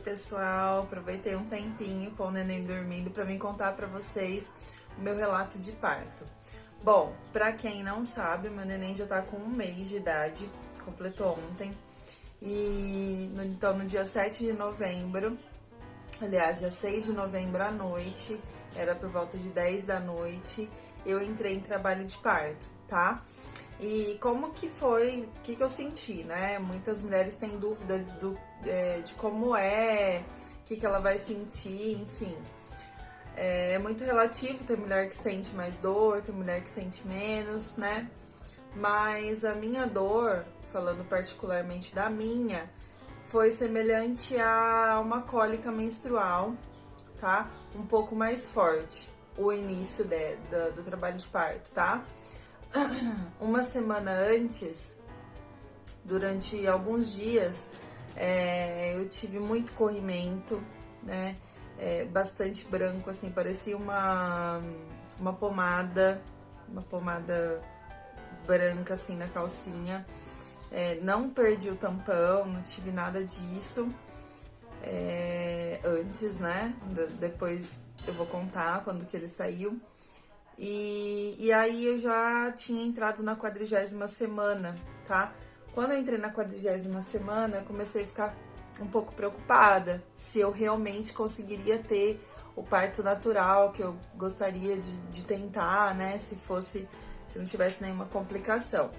pessoal, aproveitei um tempinho com o neném dormindo para mim contar para vocês o meu relato de parto. Bom, para quem não sabe, meu neném já tá com 1 mês de idade, completou ontem. E então no dia 7 de novembro, aliás, dia 6 de novembro à noite, era por volta de 10 da noite, eu entrei em trabalho de parto, tá? E como que foi, o que eu senti, né? Muitas mulheres têm dúvida de como é, o que ela vai sentir, enfim. É muito relativo, tem mulher que sente mais dor, tem mulher que sente menos, né? Mas a minha dor, falando particularmente da minha, foi semelhante a uma cólica menstrual, tá? Um pouco mais forte, o início do trabalho de parto, tá? Uma semana antes, durante alguns dias, eu tive muito corrimento, né? Bastante branco, assim, parecia uma pomada branca, assim, na calcinha. Não perdi o tampão, não tive nada disso antes, né? Depois eu vou contar quando que ele saiu. E aí eu já tinha entrado na 40ª semana, tá? Quando eu entrei na 40ª semana, eu comecei a ficar um pouco preocupada se eu realmente conseguiria ter o parto natural que eu gostaria de tentar, né? Se não tivesse nenhuma complicação.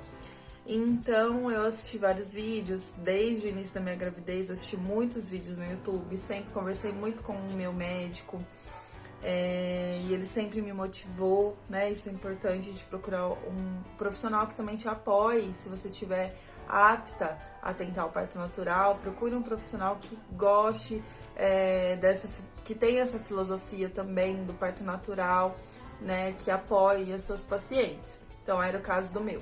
Então eu assisti vários vídeos, desde o início da minha gravidez, assisti muitos vídeos no YouTube, sempre conversei muito com o meu médico. E ele sempre me motivou, né? Isso é importante, de procurar um profissional que também te apoie. Se você estiver apta a tentar o parto natural, procure um profissional que goste que tenha essa filosofia também do parto natural, né? Que apoie as suas pacientes. Então era o caso do meu.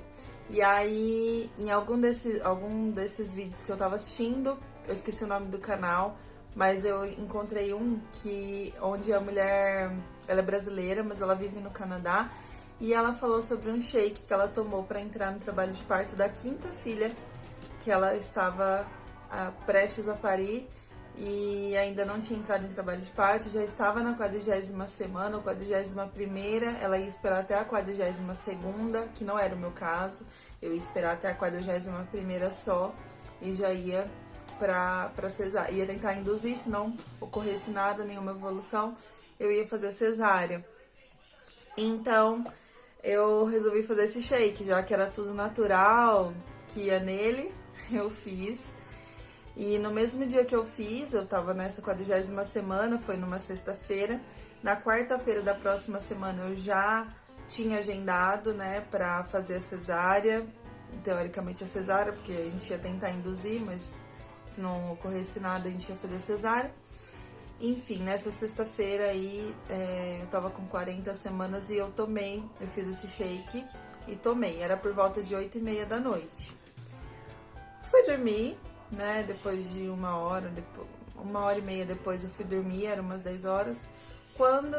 E aí, em algum desses vídeos que eu tava assistindo, eu esqueci o nome do canal, mas eu encontrei onde a mulher, ela é brasileira, mas ela vive no Canadá, e ela falou sobre um shake que ela tomou para entrar no trabalho de parto da 5ª filha, que ela estava prestes a parir e ainda não tinha entrado em trabalho de parto, já estava na 40ª semana, ou 41ª, ela ia esperar até a 42ª, que não era o meu caso, eu ia esperar até a 41ª só, e já ia pra cesárea, ia tentar induzir, se não ocorresse nada, nenhuma evolução, eu ia fazer cesárea. Então, eu resolvi fazer esse shake, já que era tudo natural, que ia nele, eu fiz. E no mesmo dia que eu fiz, eu tava nessa 40ª semana, foi numa sexta-feira. Na quarta-feira da próxima semana eu já tinha agendado, né, pra fazer a cesárea, teoricamente a cesárea, porque a gente ia tentar induzir, mas se não ocorresse nada, a gente ia fazer cesárea. Enfim, nessa sexta-feira aí, eu tava com 40 semanas e eu fiz esse shake e tomei. Era por volta de 8h30 da noite. Fui dormir, né, depois de 1h30 depois eu fui dormir, eram umas 10 horas. Quando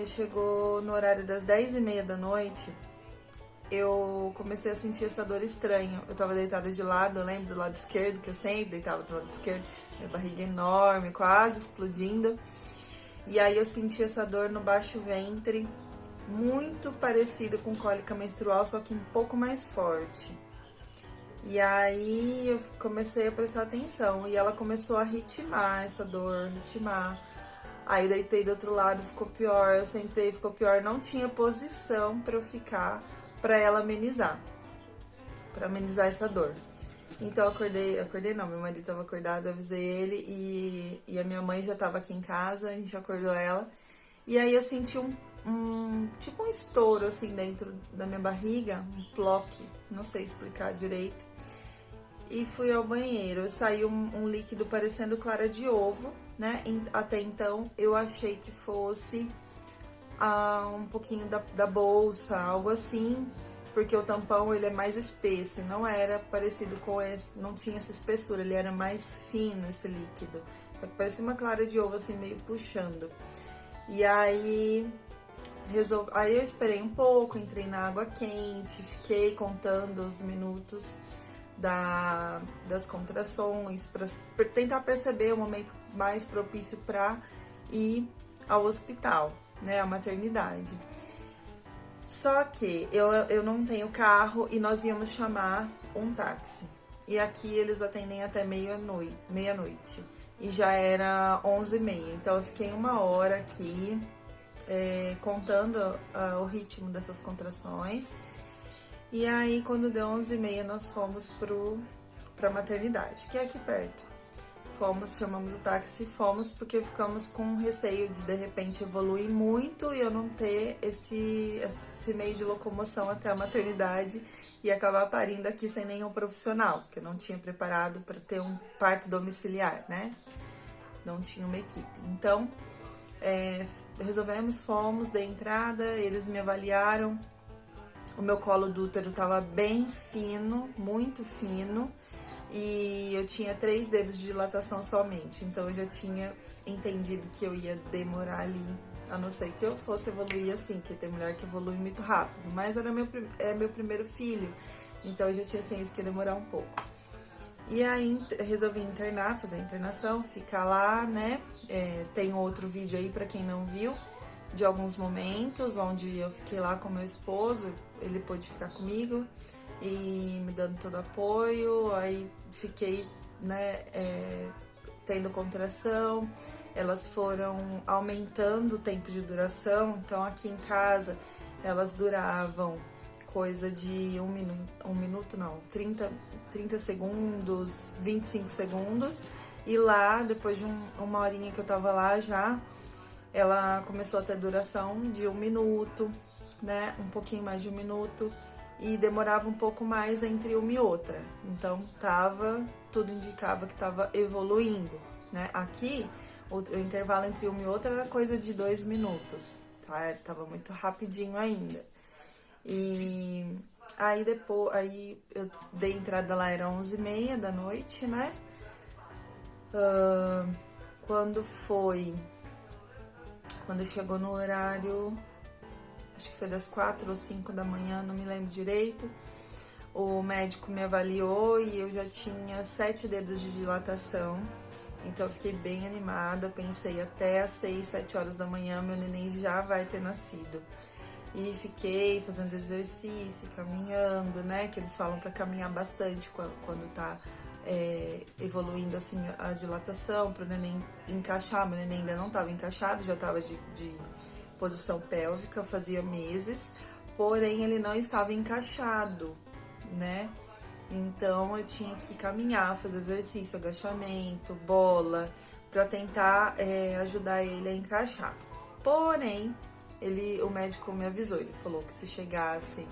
chegou no horário das 10h30 da noite, eu comecei a sentir essa dor estranha. Eu tava deitada de lado, eu lembro do lado esquerdo, que eu sempre deitava do lado esquerdo, minha barriga enorme, quase explodindo. E aí eu senti essa dor no baixo ventre, muito parecido com cólica menstrual, só que um pouco mais forte. E aí eu comecei a prestar atenção e ela começou a ritmar essa dor, ritmar. Aí eu deitei do outro lado, ficou pior, eu sentei, ficou pior, não tinha posição pra eu ficar, pra ela amenizar essa dor. Então eu acordei não, meu marido tava acordado, eu avisei ele e a minha mãe já tava aqui em casa, a gente acordou ela. E aí eu senti tipo um estouro assim dentro da minha barriga, um ploque, não sei explicar direito. E fui ao banheiro, saiu um líquido parecendo clara de ovo, né? Até então eu achei que fosse um pouquinho da bolsa, algo assim, porque o tampão ele é mais espesso, não era parecido com esse, não tinha essa espessura, ele era mais fino esse líquido, só que parecia uma clara de ovo assim, meio puxando. E aí eu esperei um pouco, entrei na água quente, fiquei contando os minutos das contrações, para tentar perceber o momento mais propício para ir ao hospital, né, à maternidade. Só que eu não tenho carro e nós íamos chamar um táxi. E aqui eles atendem até meia-noite. E já era 11h30. Então eu fiquei 1 hora aqui contando o ritmo dessas contrações. E aí quando deu 11h30 nós fomos pra maternidade, que é aqui perto. Chamamos o táxi e fomos porque ficamos com receio de repente evoluir muito e eu não ter esse meio de locomoção até a maternidade e acabar parindo aqui sem nenhum profissional, porque eu não tinha preparado para ter um parto domiciliar, né? Não tinha uma equipe. Então, fomos, dei entrada, eles me avaliaram. O meu colo do útero tava bem fino, muito fino. E eu tinha 3 dedos de dilatação somente, então eu já tinha entendido que eu ia demorar ali, a não ser que eu fosse evoluir assim, que tem mulher que evolui muito rápido, mas era meu primeiro filho, então eu já tinha ciência que ia demorar um pouco. E aí resolvi internar, fazer a internação, ficar lá, né, tem outro vídeo aí pra quem não viu, de alguns momentos, onde eu fiquei lá com meu esposo, ele pôde ficar comigo, e me dando todo apoio, aí fiquei, né, tendo contração, elas foram aumentando o tempo de duração, então aqui em casa elas duravam coisa de 30 segundos, 25 segundos, e lá, depois de 1 horinha que eu tava lá já, ela começou a ter duração de 1 minuto, né, um pouquinho mais de 1 minuto, e demorava um pouco mais entre uma e outra. Então, tudo indicava que estava evoluindo, né? Aqui, o intervalo entre uma e outra era coisa de 2 minutos, tá? Tava muito rapidinho ainda. E aí eu dei entrada lá, era 11h30 da noite, né? Quando chegou no horário, acho que foi das 4 ou 5 da manhã, não me lembro direito. O médico me avaliou e eu já tinha 7 dedos de dilatação. Então eu fiquei bem animada, pensei até às 6, 7 horas da manhã meu neném já vai ter nascido. E fiquei fazendo exercício, caminhando, né? Que eles falam para caminhar bastante quando tá evoluindo assim a dilatação, para o neném encaixar. Meu neném ainda não estava encaixado, já estava de posição pélvica, fazia meses, porém ele não estava encaixado, né? Então eu tinha que caminhar, fazer exercício, agachamento, bola, para tentar ajudar ele a encaixar. Porém, o médico me avisou, ele falou que se chegasse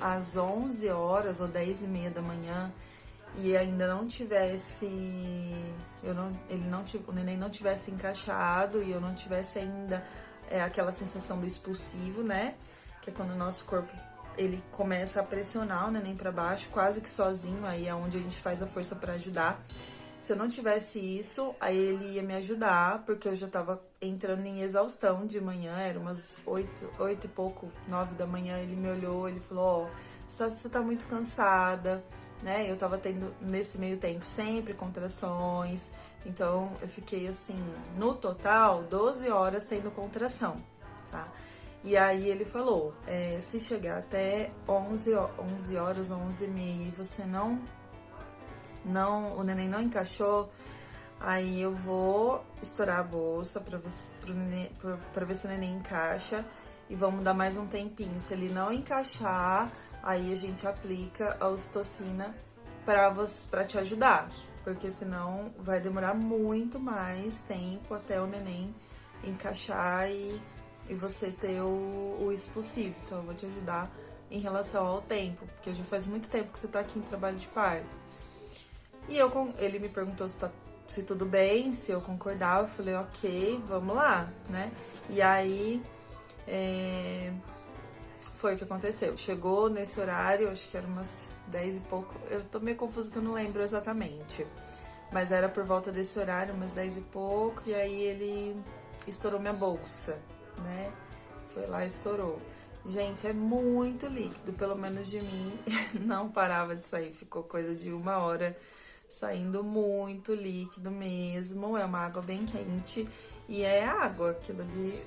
às 11 horas ou 10h30 da manhã e ainda não tivesse, o neném não tivesse encaixado e eu não tivesse ainda aquela sensação do expulsivo, né? Que é quando o nosso corpo ele começa a pressionar o neném para baixo, quase que sozinho, aí é onde a gente faz a força para ajudar. Se eu não tivesse isso, aí ele ia me ajudar, porque eu já tava entrando em exaustão de manhã, era umas 8 e pouco, 9 da manhã, ele me olhou, ele falou, você tá muito cansada, né? Eu tava tendo, nesse meio tempo, sempre contrações, então eu fiquei assim, no total, 12 horas tendo contração, tá? E aí ele falou, se chegar até 11 horas, 11h30, e você o neném não encaixou, aí eu vou estourar a bolsa pra ver se o neném encaixa e vamos dar mais um tempinho. Se ele não encaixar, aí a gente aplica a ocitocina pra te ajudar, porque senão vai demorar muito mais tempo até o neném encaixar e você ter o expulsivo. Então eu vou te ajudar em relação ao tempo, porque já faz muito tempo que você tá aqui em trabalho de parto. E ele me perguntou se tudo bem, se eu concordava, eu falei, ok, vamos lá, né? E aí, foi o que aconteceu. Chegou nesse horário, acho que era umas 10 e pouco, eu tô meio confusa que eu não lembro exatamente. Mas era por volta desse horário, umas 10 e pouco, e aí ele estourou minha bolsa, né? Foi lá e estourou. Gente, é muito líquido, pelo menos de mim, não parava de sair, ficou coisa de 1 hora saindo muito líquido mesmo. É uma água bem quente e é água, aquilo ali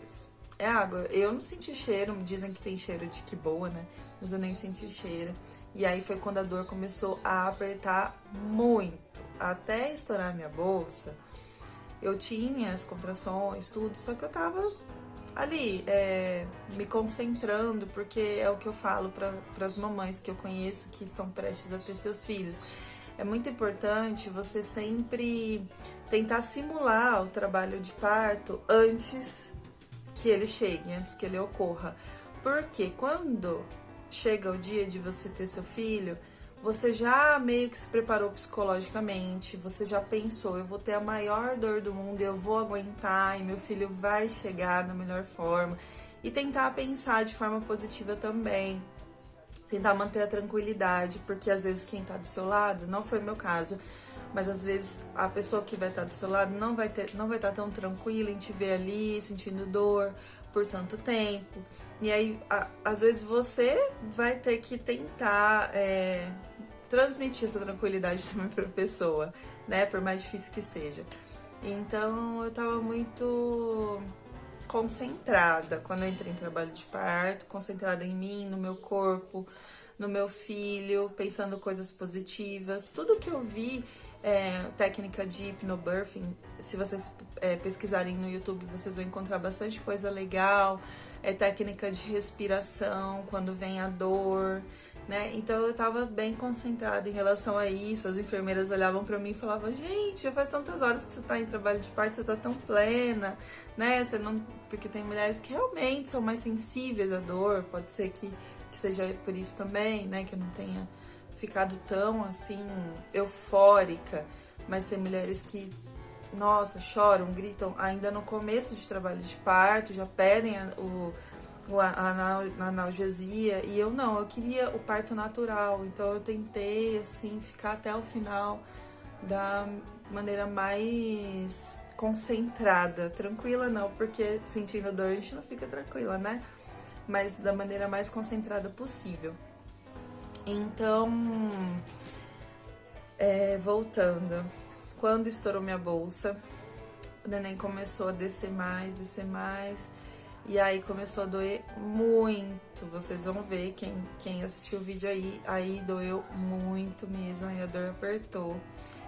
é água. Eu não senti cheiro, dizem que tem cheiro de que boa, né? Mas eu nem senti cheiro. E aí foi quando a dor começou a apertar muito, até estourar minha bolsa. Eu tinha as contrações, tudo, só que eu tava ali, me concentrando, porque é o que eu falo para as mamães que eu conheço que estão prestes a ter seus filhos. É muito importante você sempre tentar simular o trabalho de parto antes que ele chegue, antes que ele ocorra. Porque quando chega o dia de você ter seu filho, você já meio que se preparou psicologicamente, você já pensou, eu vou ter a maior dor do mundo, eu vou aguentar e meu filho vai chegar da melhor forma. E tentar pensar de forma positiva também. Tentar manter a tranquilidade, porque às vezes quem tá do seu lado, não foi meu caso, mas às vezes a pessoa que vai estar do seu lado não vai estar tão tranquila em te ver ali, sentindo dor por tanto tempo. E aí, às vezes você vai ter que tentar transmitir essa tranquilidade também pra pessoa, né? Por mais difícil que seja. Então, eu tava muito concentrada quando eu entrei em trabalho de parto, concentrada em mim, no meu corpo, no meu filho, pensando coisas positivas. Tudo que eu vi, técnica de hypnobirthing, se vocês pesquisarem no YouTube, vocês vão encontrar bastante coisa legal. Técnica de respiração, quando vem a dor, né? Então eu tava bem concentrada em relação a isso. As enfermeiras olhavam pra mim e falavam: gente, já faz tantas horas que você tá em trabalho de parto, você tá tão plena, né? Você não... Porque tem mulheres que realmente são mais sensíveis à dor, pode ser que seja por isso também, né? Que eu não tenha ficado tão assim eufórica, mas tem mulheres que, nossa, choram, gritam ainda no começo de trabalho de parto, já pedem a analgesia, e eu não, eu queria o parto natural, então eu tentei, assim, ficar até o final da maneira mais concentrada, tranquila não, porque sentindo dor a gente não fica tranquila, né? Mas da maneira mais concentrada possível. Então, voltando, quando estourou minha bolsa, o neném começou a descer mais, e aí começou a doer muito. Vocês vão ver, quem assistiu o vídeo aí doeu muito mesmo, aí a dor apertou.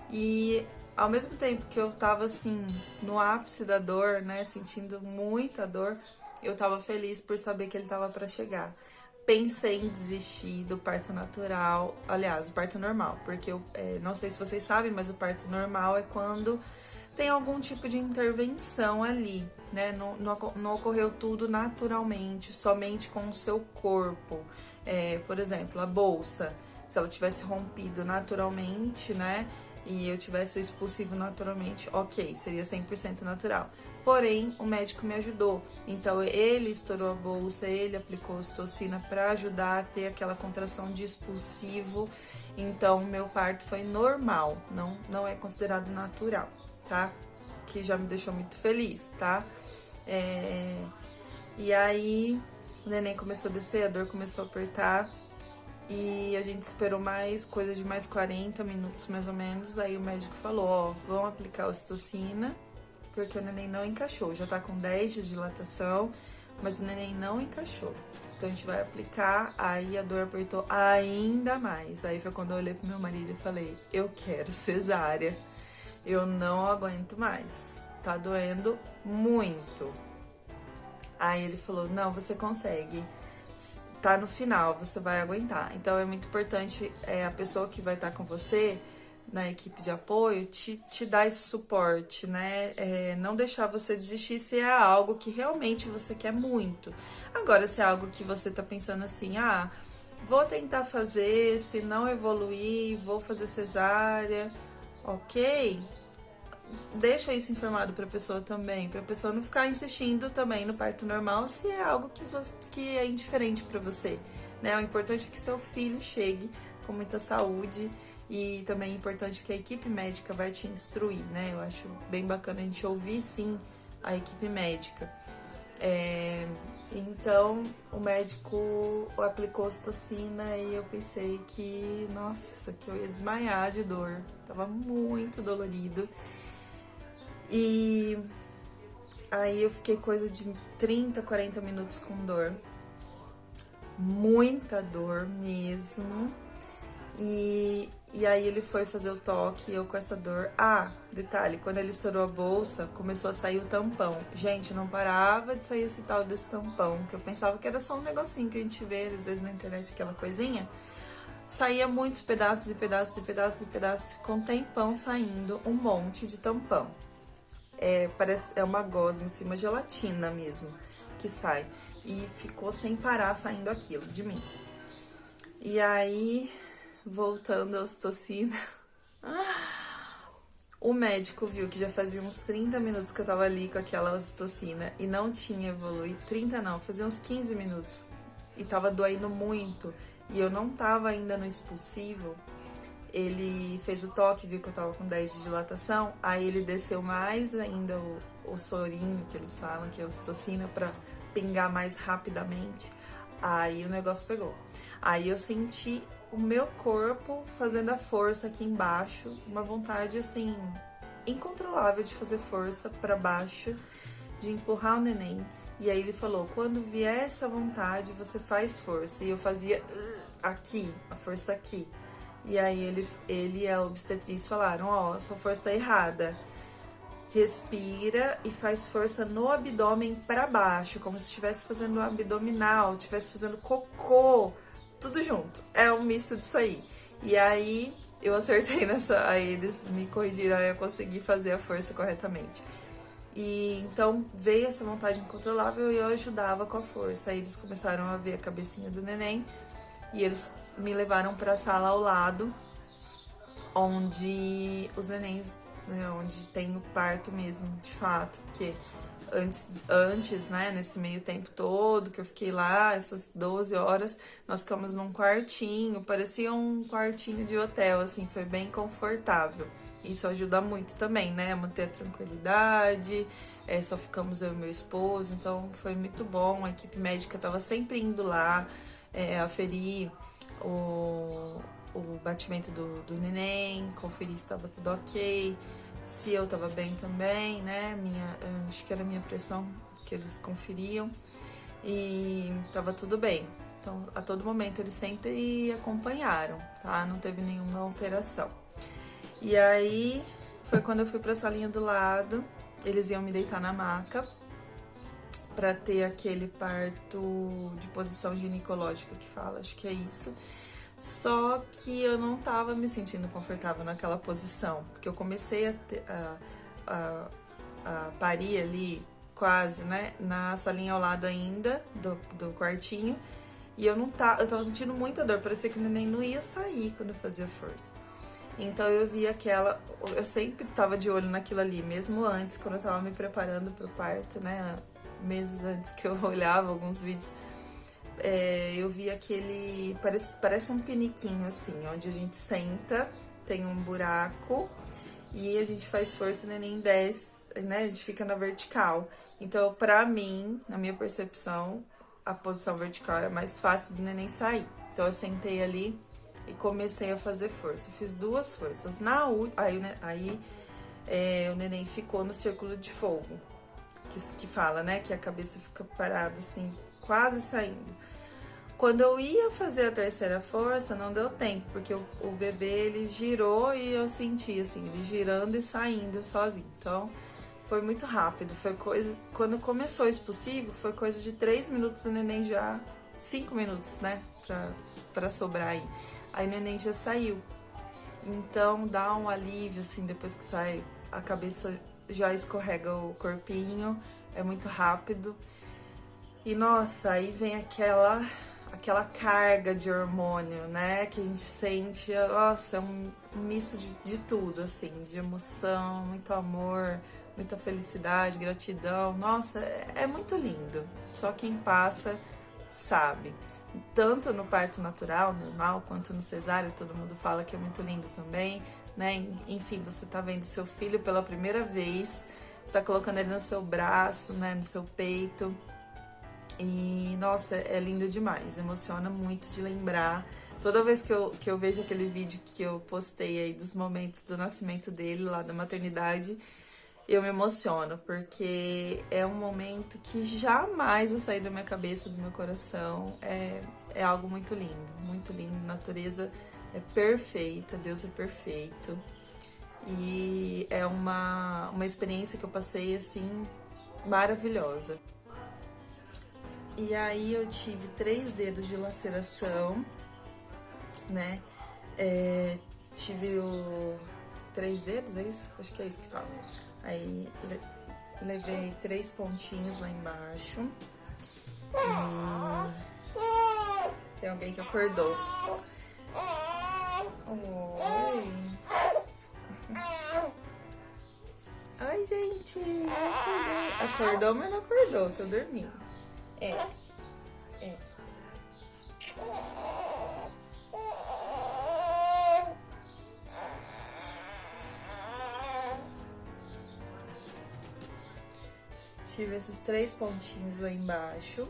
E ao mesmo tempo que eu tava assim, no ápice da dor, né, sentindo muita dor, eu tava feliz por saber que ele tava pra chegar. Pensei em desistir do parto natural, aliás, o parto normal, porque eu não sei se vocês sabem, mas o parto normal é quando tem algum tipo de intervenção ali, né? Não ocorreu tudo naturalmente, somente com o seu corpo. Por exemplo, a bolsa, se ela tivesse rompido naturalmente, né? E eu tivesse o expulsivo naturalmente, ok, seria 100% natural. Porém, o médico me ajudou. Então, ele estourou a bolsa, ele aplicou ocitocina para ajudar a ter aquela contração de expulsivo. Então, meu parto foi normal, não é considerado natural, tá? Que já me deixou muito feliz, tá? E aí, o neném começou a descer, a dor começou a apertar. E a gente esperou coisa de mais 40 minutos, mais ou menos. Aí o médico falou, ó, vamos aplicar a ocitocina, porque o neném não encaixou. Já tá com 10 dias de dilatação, mas o neném não encaixou. Então a gente vai aplicar, aí a dor apertou ainda mais. Aí foi quando eu olhei pro meu marido e falei, eu quero cesárea. Eu não aguento mais. Tá doendo muito. Aí ele falou, não, você consegue. Tá no final, você vai aguentar. Então é muito importante a pessoa que vai estar com você na equipe de apoio te dar esse suporte, né? Não deixar você desistir se é algo que realmente você quer muito. Agora, se é algo que você tá pensando assim, vou tentar fazer, se não evoluir, vou fazer cesárea, ok? Deixa isso informado para a pessoa também, para a pessoa não ficar insistindo também no parto normal se é algo que é indiferente para você, né? O importante é que seu filho chegue com muita saúde e também é importante que a equipe médica vai te instruir, né? Eu acho bem bacana a gente ouvir, sim, a equipe médica. Então o médico aplicou ocitocina e eu pensei que, nossa, que eu ia desmaiar de dor. Tava muito dolorido. E aí eu fiquei coisa de 30, 40 minutos com dor. Muita dor mesmo. E aí ele foi fazer o toque e eu com essa dor. Ah, detalhe, quando ele estourou a bolsa, começou a sair o tampão. Gente, não parava de sair esse tal desse tampão, que eu pensava que era só um negocinho que a gente vê, às vezes na internet, aquela coisinha. Saía muitos pedaços e pedaços e pedaços e pedaços, com um tempão saindo um monte de tampão. É uma gosma, assim, uma gelatina mesmo, que sai. E ficou sem parar saindo aquilo de mim. E aí, voltando à ocitocina, o médico viu que já fazia uns 30 minutos que eu tava ali com aquela ocitocina e não tinha evoluído. 30 não, fazia uns 15 minutos. E tava doendo muito. E eu não tava ainda no expulsivo. Ele fez o toque, viu que eu tava com 10 de dilatação. Aí ele desceu mais ainda o sorinho, que eles falam, que é a ocitocina, pra pingar mais rapidamente. Aí o negócio pegou. Aí eu senti o meu corpo fazendo a força aqui embaixo, uma vontade assim incontrolável de fazer força para baixo, de empurrar o neném. E aí ele falou: quando vier essa vontade, você faz força. E eu fazia aqui, a força aqui. E aí ele e a obstetriz falaram: ó, sua força tá errada. Respira e faz força no abdômen para baixo, como se estivesse fazendo abdominal, estivesse fazendo cocô, tudo junto. É um misto disso aí. E aí eu acertei nessa, aí eles me corrigiram, aí eu consegui fazer a força corretamente. E então veio essa vontade incontrolável e eu ajudava com a força. Aí eles começaram a ver a cabecinha do neném e eles me levaram para a sala ao lado, onde os nenéns, né, onde tem o parto mesmo, de fato, porque antes, né, nesse meio tempo todo que eu fiquei lá, essas 12 horas, nós ficamos num quartinho, parecia um quartinho de hotel, assim, foi bem confortável. Isso ajuda muito também, né, a manter a tranquilidade, só ficamos eu e meu esposo, então foi muito bom, a equipe médica tava sempre indo lá, aferir o batimento do neném, conferir se estava tudo ok, se eu tava bem também, né? Acho que era a minha pressão que eles conferiam e tava tudo bem. Então, a todo momento eles sempre acompanharam, tá? Não teve nenhuma alteração. E aí foi quando eu fui pra salinha do lado, eles iam me deitar na maca pra ter aquele parto de posição ginecológica que fala, acho que é isso. Só que eu não tava me sentindo confortável naquela posição, porque eu comecei a parir ali quase, né, na salinha ao lado ainda do quartinho, e eu tava sentindo muita dor, parecia que o neném não ia sair quando eu fazia força. Então eu vi eu sempre tava de olho naquilo ali, mesmo antes, quando eu tava me preparando pro parto, né, meses antes que eu olhava alguns vídeos. Eu vi aquele, parece um piniquinho assim, onde a gente senta, tem um buraco e a gente faz força e o neném desce, né, a gente fica na vertical. Então, pra mim, na minha percepção, a posição vertical é mais fácil do neném sair. Então eu sentei ali e comecei a fazer força, eu fiz 2 forças. Aí o neném ficou no círculo de fogo, que fala, né, que a cabeça fica parada assim, quase saindo. Quando eu ia fazer a terceira força, não deu tempo, porque o bebê, ele girou e eu senti, assim, ele girando e saindo sozinho. Então, foi muito rápido. Quando começou o expulsivo, foi coisa de 3 minutos, o neném já... 5 minutos, né, pra sobrar aí. Aí o neném já saiu. Então, dá um alívio, assim, depois que sai, a cabeça já escorrega o corpinho, é muito rápido. E, nossa, aí vem aquela carga de hormônio, né, que a gente sente, nossa, é um misto de tudo, assim, de emoção, muito amor, muita felicidade, gratidão, nossa, é muito lindo, só quem passa sabe, tanto no parto natural, normal, quanto no cesárea, todo mundo fala que é muito lindo também, né, enfim, você tá vendo seu filho pela primeira vez, você tá colocando ele no seu braço, né, no seu peito, E, nossa, é lindo demais, emociona muito de lembrar. Toda vez que eu vejo aquele vídeo que eu postei aí dos momentos do nascimento dele, lá da maternidade, eu me emociono, porque é um momento que jamais vai sair da minha cabeça, do meu coração. É algo muito lindo, muito lindo. A natureza é perfeita, Deus é perfeito. E é uma experiência que eu passei, assim, maravilhosa. E aí eu tive 3 dedos de laceração, né? Tive 3 dedos, é isso? Acho que é isso que fala. Aí levei 3 pontinhos lá embaixo. E tem alguém que acordou. Oi. Ai, gente. Acordou, mas não acordou. Tô dormindo. É. Tive esses 3 pontinhos lá embaixo.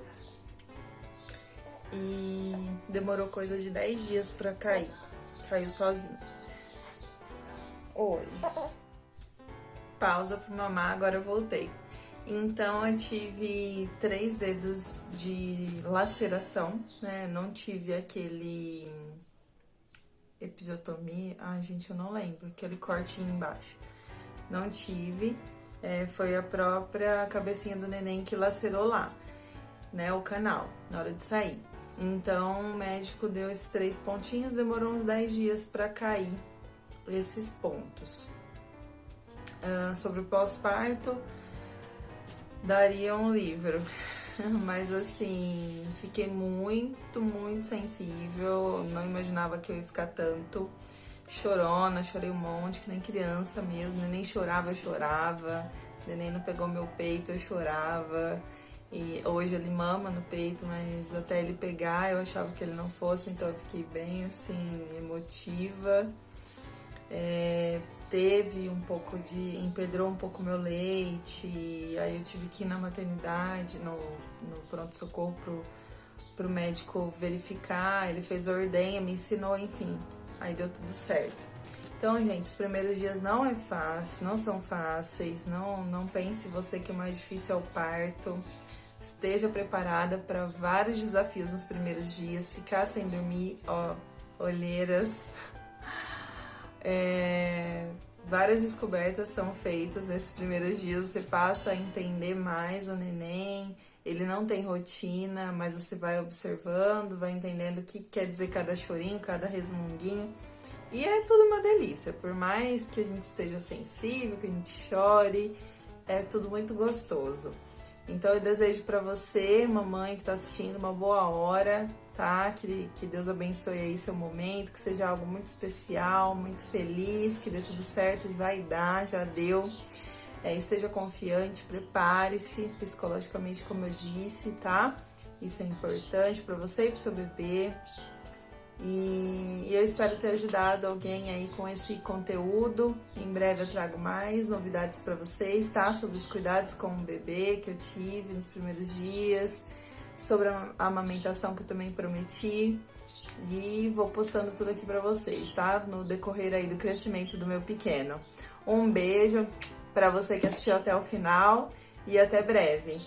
E demorou coisa de 10 dias pra cair. Caiu sozinho. Oi. Pausa pra mamar, agora eu voltei. Então eu tive 3 dedos de laceração, né? Não tive aquele episiotomia. Ai, gente, eu não lembro. Aquele cortinho embaixo. Não tive. Foi a própria cabecinha do neném que lacerou lá, né? O canal, na hora de sair. Então o médico deu esses 3 pontinhos, demorou uns 10 dias pra cair esses pontos. Sobre o pós-parto, daria um livro, mas assim, fiquei muito, muito sensível, não imaginava que eu ia ficar tanto chorona, chorei um monte, que nem criança mesmo, neném chorava, eu chorava, neném não pegou meu peito, eu chorava, e hoje ele mama no peito, mas até ele pegar eu achava que ele não fosse, então eu fiquei bem assim, emotiva. Teve um pouco empedrou um pouco meu leite, aí eu tive que ir na maternidade, no pronto-socorro pro médico verificar, ele fez a ordenha, me ensinou, enfim, aí deu tudo certo. Então, gente, os primeiros dias não são fáceis, não pense você que o mais difícil é o parto. Esteja preparada para vários desafios nos primeiros dias, ficar sem dormir, olheiras. Várias descobertas são feitas nesses primeiros dias, você passa a entender mais o neném, ele não tem rotina, mas você vai observando, vai entendendo o que quer dizer cada chorinho, cada resmunguinho, e é tudo uma delícia, por mais que a gente esteja sensível, que a gente chore, é tudo muito gostoso. Então eu desejo pra você, mamãe que tá assistindo, uma boa hora, tá? Que Deus abençoe aí seu momento, que seja algo muito especial, muito feliz, que dê tudo certo, vai dar, já deu. Esteja confiante, prepare-se psicologicamente, como eu disse, tá? Isso é importante pra você e pro seu bebê. E eu espero ter ajudado alguém aí com esse conteúdo. Em breve eu trago mais novidades para vocês, tá? Sobre os cuidados com o bebê que eu tive nos primeiros dias, sobre a amamentação que eu também prometi. E vou postando tudo aqui para vocês, tá? No decorrer aí do crescimento do meu pequeno. Um beijo para você que assistiu até o final e até breve.